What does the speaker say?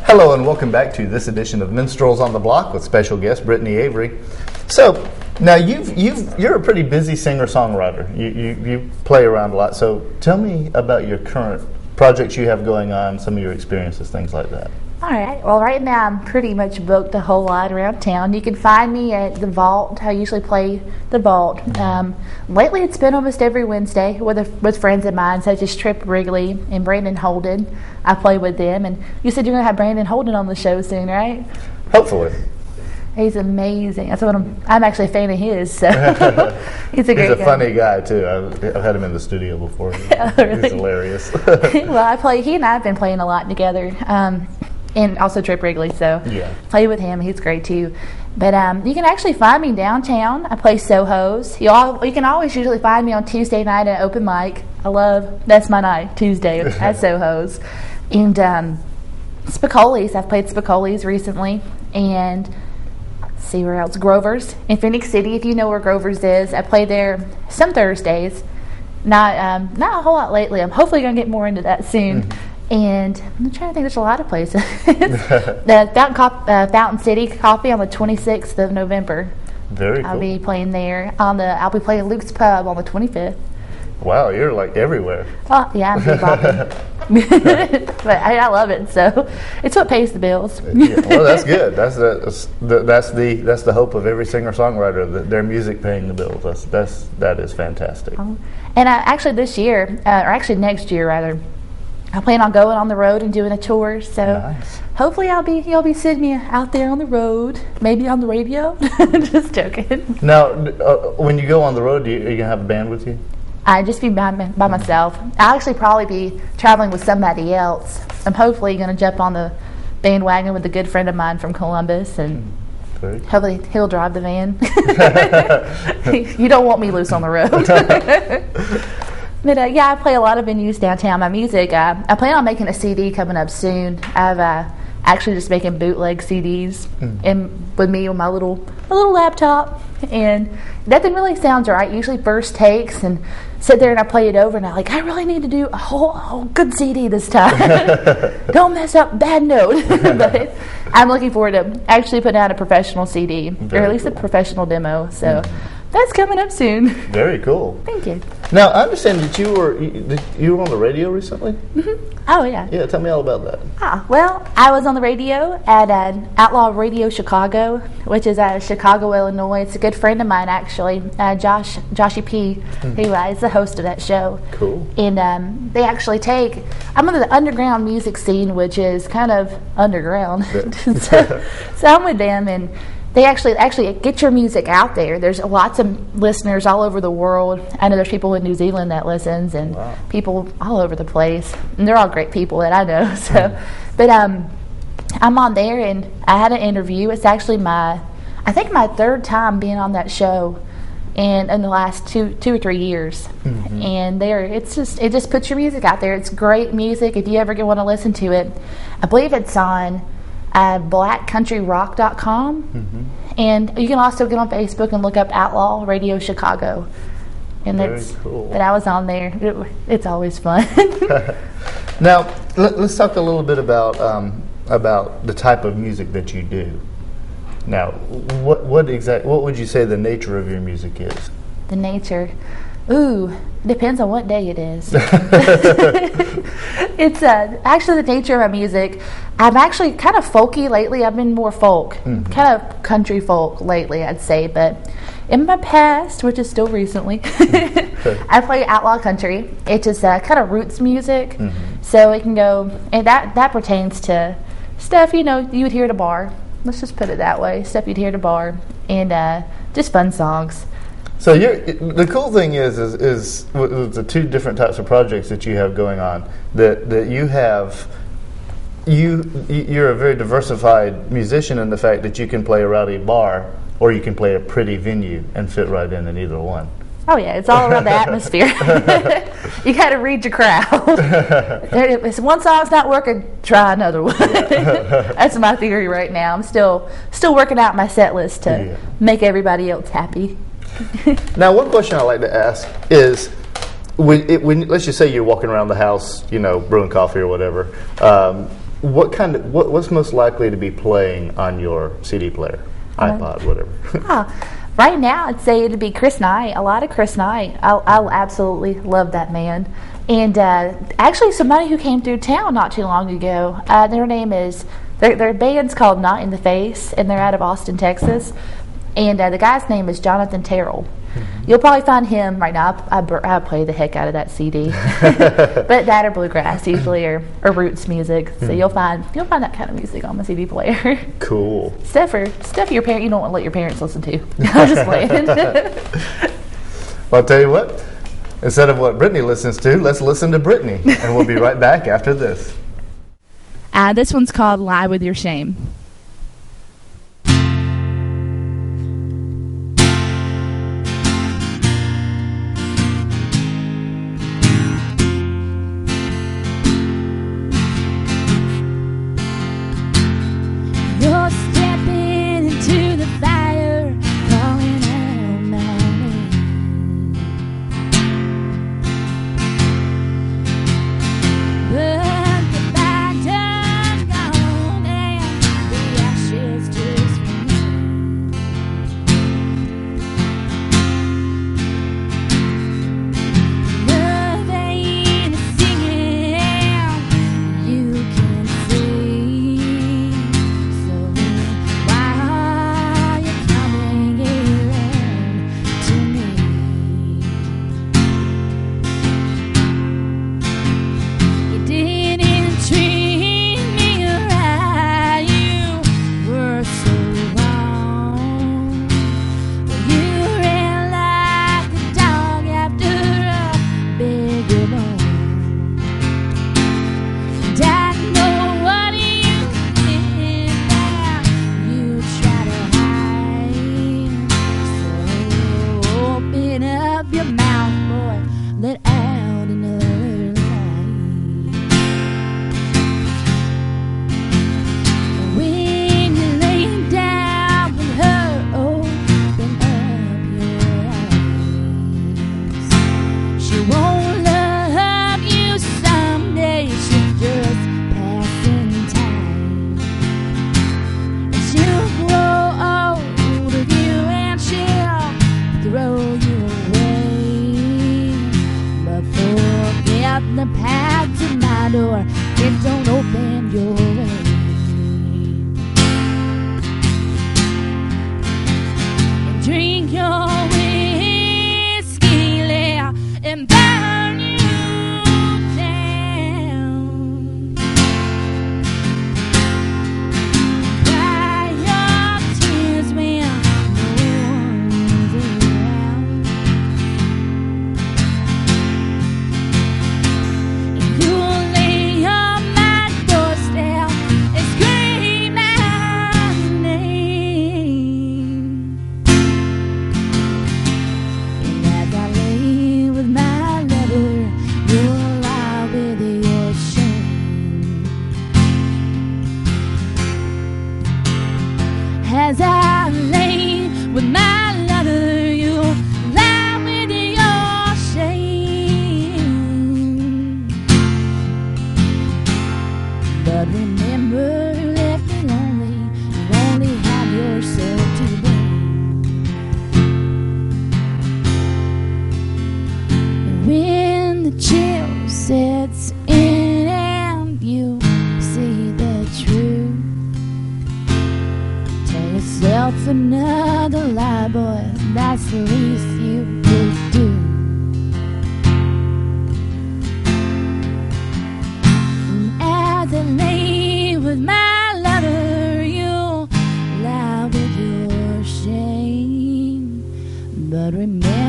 Hello and welcome back to this edition of Minstrels on the Block with special guest Brittany Avery. So now you're a pretty busy singer-songwriter. You play around a lot. So tell me about your current projects you have going on, some of your experiences, things like that. All right. Well, right now I'm pretty much booked a whole lot around town. You can find me at the Vault. I usually play the Vault. Lately, it's been almost every Wednesday with friends of mine, such as Trip Wrigley and Brandon Holden. I play with them. And you said you're going to have Brandon Holden on the show soon, right? Hopefully. He's amazing. That's what I'm actually a fan of his. So he's a great guy. He's a funny guy too. I've had him in the studio before. Oh, really? He's hilarious. Well, he and I have been playing a lot together. And also Trip Wrigley, so play with him. He's great too. But you can actually find me downtown. I play Soho's. You can always usually find me on Tuesday night at open mic. That's my night, Tuesday at Soho's. And Spicoli's. I've played Spicoli's recently. And let's see where else. Grover's in Phoenix City. If you know where Grover's is, I play there some Thursdays. Not a whole lot lately. I'm hopefully going to get more into that soon. Mm-hmm. And I'm trying to think, there's a lot of places. The Fountain City Coffee on the 26th of November. Very cool. I'll be playing there. I'll be playing Luke's Pub on the 25th. Wow, you're like everywhere. Oh, yeah, I'm bebopping. But I love it, so it's what pays the bills. Yeah, well, that's good. That's the hope of every singer-songwriter, that their music paying the bills. That is fantastic. And actually this year, or actually next year rather, I plan on going on the road and doing a tour, so nice. Hopefully you'll be seeing me out there on the road, maybe on the radio. Just joking. Now, when you go on the road, are you gonna have a band with you? I just be by myself. I'll actually probably be traveling with somebody else. I'm hopefully going to jump on the bandwagon with a good friend of mine from Columbus, and hopefully he'll drive the van. You don't want me loose on the road. But I play a lot of venues downtown. My music, I plan on making a CD coming up soon. I've actually just making bootleg CDs and with me on my little laptop, and nothing really sounds right. Usually first takes, and sit there and I play it over, and I'm like, I really need to do a whole good CD this time. Don't mess up, bad note. But I'm looking forward to actually putting out a professional CD, or at least a professional demo. So. That's coming up soon. Very cool. Thank you. Now, I understand that you were on the radio recently? Mm-hmm. Oh, yeah. Yeah, tell me all about that. Well, I was on the radio at Outlaw Radio Chicago, which is out of Chicago, Illinois. It's a good friend of mine, actually, Joshy P. He is the host of that show. Cool. And they actually I'm in the underground music scene, which is kind of underground. so I'm with them, and they actually get your music out there. There's lots of listeners all over the world. I know there's people in New Zealand that listens, and people all over the place. And they're all great people that I know. So, but I'm on there, and I had an interview. It's actually I think my third time being on that show, and in the last two or 3 years. Mm-hmm. And it just puts your music out there. It's great music. If you ever want to listen to it, I believe it's on blackcountryrock.com. Mm-hmm. And you can also get on Facebook and look up Outlaw Radio Chicago. And very cool. But I was on there. It's always fun. Now, let's talk a little bit about the type of music that you do. Now, what would you say the nature of your music is? The nature? Ooh, depends on what day it is. It's actually the nature of my music. I'm actually kind of folky lately. I've been more folk, kind of country folk lately, I'd say. But in my past, which is still recently, I play outlaw country. It's just kind of roots music. So it can go, and that pertains to stuff you would hear at a bar. Let's just put it that way. Stuff you'd hear at a bar, and just fun songs. So the cool thing is with the two different types of projects that you have going on, that you have, you're a very diversified musician in the fact that you can play a rowdy bar or you can play a pretty venue and fit right in either one. Oh yeah, it's all around the atmosphere. You got to read your crowd. If one song's not working, try another one. That's my theory right now. I'm still working out my set list to make everybody else happy. Now, one question I like to ask is, when let's just say you're walking around the house, brewing coffee or whatever, what's most likely to be playing on your CD player, iPod, whatever? Right now, I'd say it'd be Chris Knight. A lot of Chris Knight. I'll absolutely love that man. And actually, somebody who came through town not too long ago. Their name is their band's called Not in the Face, and they're out of Austin, Texas. And the guy's name is Jonathan Terrell. You'll probably find him right now. I play the heck out of that CD, but that or bluegrass usually, or roots music. So you'll find that kind of music on the CD player. Cool. Stuff your parent you don't want to let your parents listen to. I'm just playing. Well, I'll tell you what. Instead of what Brittany listens to, let's listen to Brittany, and we'll be right back after this. This one's called "Lie with Your Shame." As I lay with my lover, you lie with your shame. But remember, you left me lonely. You only have yourself to blame. And when the chill sets in and you see the truth, yourself another lie, boy, that's the least you could do. And as I lay with my lover, you lie with your shame. But remember,